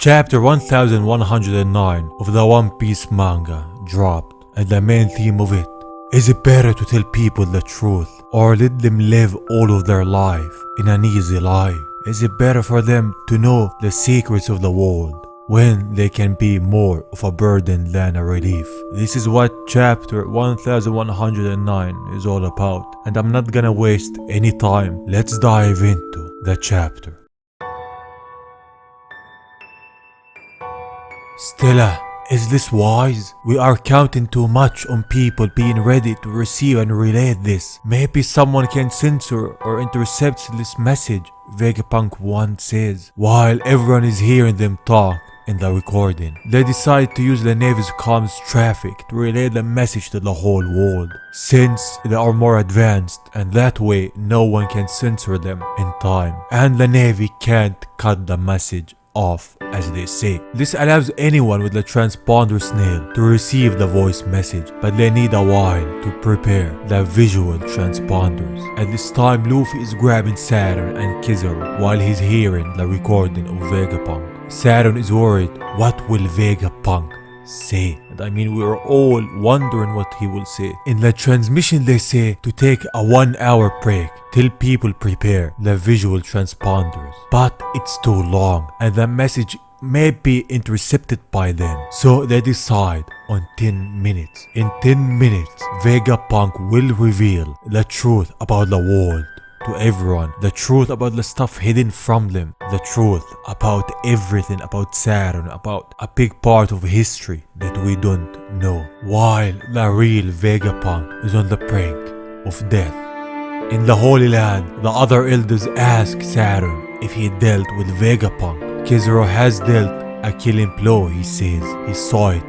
Chapter 1109 of the One Piece manga dropped, and the main theme of it is: it better to tell people the truth or let them live all of their life in an easy life? Is it better for them to know the secrets of the world when they can be more of a burden than a relief? This is what chapter 1109 is all about, and I'm not gonna waste any time. Let's dive into the chapter. Stella, is this wise? We are counting too much on people being ready to receive and relay this. Maybe someone can censor or intercept this message, Vegapunk once says, while everyone is hearing them talk in the recording. They decide to use the Navy's comms traffic to relay the message to the whole world, since they are more advanced, and that way no one can censor them in time, and the Navy can't cut the message off, as they say. This allows anyone with a transponder snail to receive the voice message, but they need a while to prepare the visual transponders. At this time, Luffy is grabbing Saturn and Kizaru while he's hearing the recording of Vegapunk. Saturn is worried, what will Vegapunk say? And I mean, we're all wondering what he will say. In the transmission they say to take a 1 hour break till people prepare the visual transponders, but it's too long and the message may be intercepted by then, so they decide on 10 minutes. In 10 minutes, Vegapunk will reveal the truth about the world to everyone, the truth about the stuff hidden from them, the truth about everything about Saturn, about a big part of history that we don't know, while the real Vegapunk is on the brink of death. In the Holy Land, the other elders ask Saturn if he dealt with Vegapunk. Kizaru has dealt a killing blow, he says. He saw it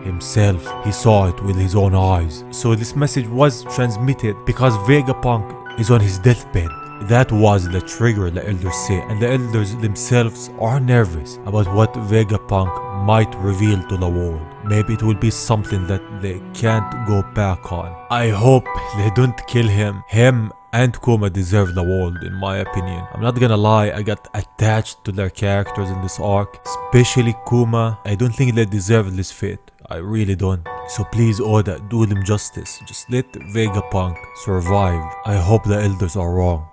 himself, he saw it with his own eyes. So this message was transmitted because Vegapunk is on his deathbed. That was the trigger, the elders say, and the elders themselves are nervous about what Vegapunk might reveal to the world. Maybe it will be something that they can't go back on. I hope they don't kill him. Him and Kuma deserve the world, in my opinion. I'm not gonna lie, I got attached to their characters in this arc, especially Kuma. I don't think they deserve this fate. I really don't. So please, Oda, do them justice. Just let Vegapunk survive. I hope the elders are wrong.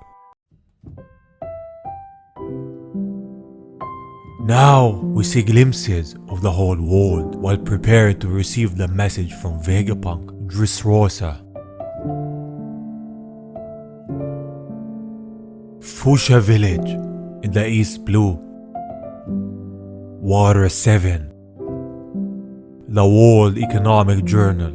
Now we see glimpses of the whole world while preparing to receive the message from Vegapunk. Dressrosa, Fusha Village in the East Blue, Water 7, the World Economic Journal,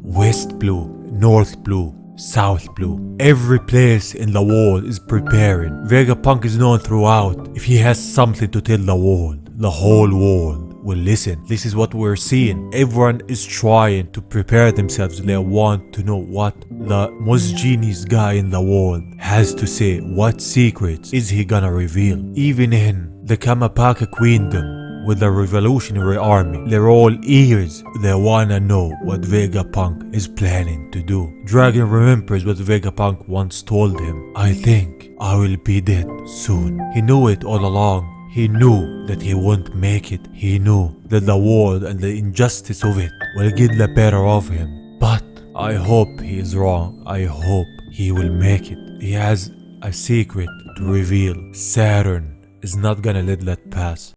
West Blue, North Blue, South Blue. Every place in the world is preparing. Vegapunk is known throughout. If he has something to tell the world, the whole world will listen. This is what we're seeing. Everyone is trying to prepare themselves. They want to know what the most genius guy in the world has to say. What secrets is he gonna reveal? Even in the Kamapaka Queendom, with the revolutionary army, they're all ears. They wanna know what Vegapunk is planning to do. Dragon remembers what Vegapunk once told him. I think I will be dead soon. He knew it all along. He knew that he won't make it. He knew that the world and the injustice of it will get the better of him. But I hope he is wrong. I hope he will make it. He has a secret to reveal. Saturn is not gonna let that pass.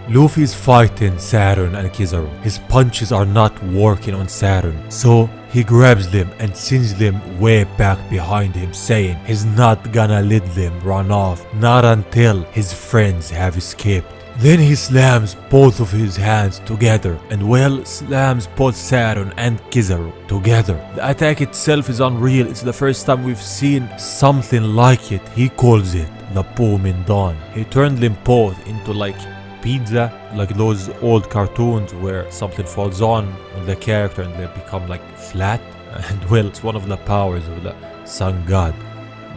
Luffy is fighting Saturn and Kizaru. His punches are not working on Saturn, so he grabs them and sends them way back behind him, saying he's not gonna let them run off, not until his friends have escaped. Then he slams both of his hands together and slams both Saturn and Kizaru together. The attack itself is unreal. It's the first time we've seen something like it. He calls it the Booming Dawn. He turned them both into like pizza, like those old cartoons where something falls on the character and they become like flat. And well, it's one of the powers of the sun god,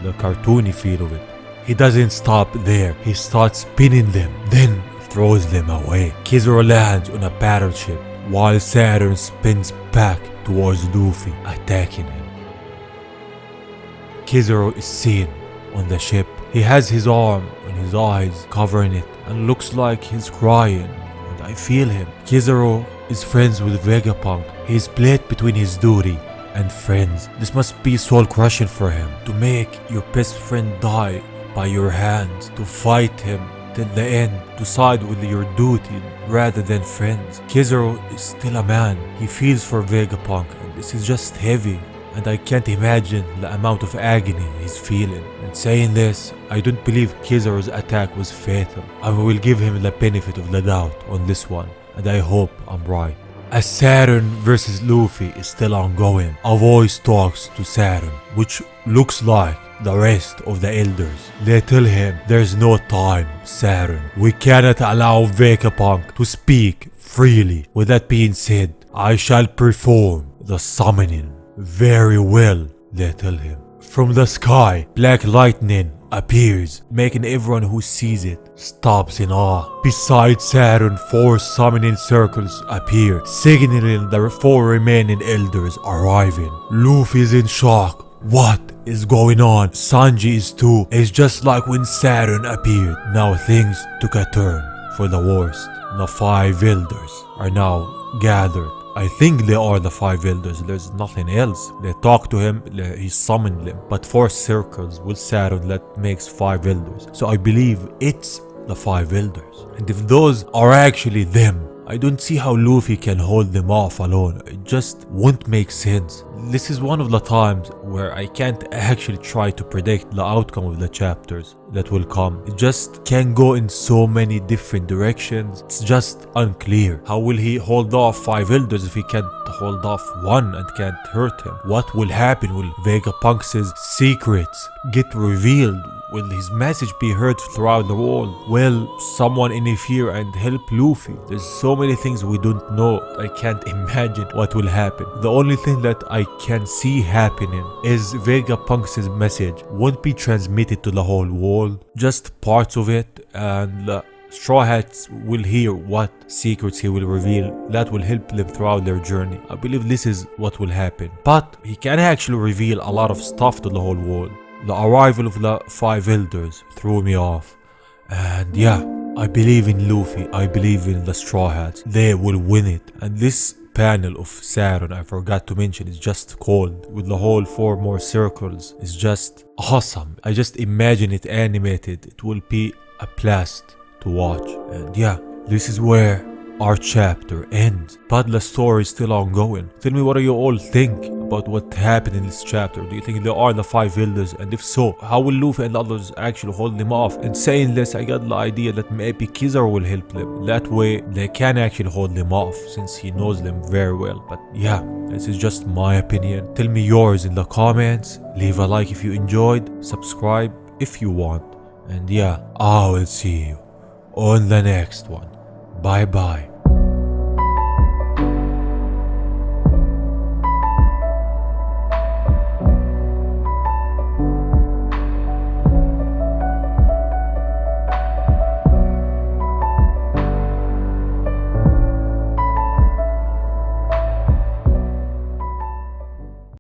the cartoony feel of it. He doesn't stop there. He starts spinning them, then throws them away. Kizaru lands on a battleship while Saturn spins back towards Luffy, attacking him. Kizaru is seen on the ship He has his arm and his eyes covering it and looks like he's crying. And I feel him. Kizaru is friends with Vegapunk. He's split between his duty and friends. This must be soul crushing for him to make your best friend die by your hands, to fight him till the end, to side with your duty rather than friends. Kizaru is still a man. He feels for Vegapunk, and this is just heavy. And I can't imagine the amount of agony he's feeling. And saying this, I don't believe Kizaru's attack was fatal. I will give him the benefit of the doubt on this one, and I hope I'm right. As Saturn versus Luffy is still ongoing, a voice talks to Saturn, which looks like the rest of the elders. They tell him, there's no time, Saturn. We cannot allow Vegapunk to speak freely. With that being said, I shall perform the summoning. Very well, they tell him. From the sky, black lightning appears, making everyone who sees it stops in awe. Beside Saturn, 4 summoning circles appear, signaling the 4 remaining elders arriving. Luffy is in shock. What is going on? Sanji is too. It's just like when Saturn appeared. Now things took a turn for the worst. The 5 elders are now gathered. I think they are the 5 elders, there's nothing else. They talk to him, he summoned them. But 4 circles with Saturn that makes 5 elders. So I believe it's the 5 elders. And if those are actually them, I don't see how Luffy can hold them off alone. It just won't make sense. This is one of the times where I can't actually try to predict the outcome of the chapters that will come. It just can go in so many different directions. It's just unclear. How will he hold off 5 elders if he can't hold off 1 and can't hurt him? What will happen? Will Vegapunk's secrets get revealed? Will his message be heard throughout the world? Will someone interfere and help Luffy? There's so many things we don't know. I can't imagine what will happen. The only thing that I can see happening is Vegapunk's message won't be transmitted to the whole world, just parts of it, and Straw Hats will hear what secrets he will reveal that will help them throughout their journey. I believe this is what will happen. But he can actually reveal a lot of stuff to the whole world. The arrival of the 5 elders threw me off. And yeah, I believe in Luffy. I believe in the Straw Hats. They will win it. And this panel of Saturn, I forgot to mention, is just cold. With the whole 4 more circles. It's just awesome. I just imagine it animated. It will be a blast to watch. And yeah, this is where our chapter ends, but the story is still ongoing. Tell me, what do you all think about what happened in this chapter? Do you think there are the 5 elders? And if so, how will Luffy and others actually hold them off? And saying this, I got the idea that maybe Kizaru will help them. That way they can actually hold them off, since he knows them very well. But yeah, this is just my opinion. Tell me yours in the comments. Leave a like if you enjoyed, subscribe if you want. And yeah, I will see you on the next one. Bye bye.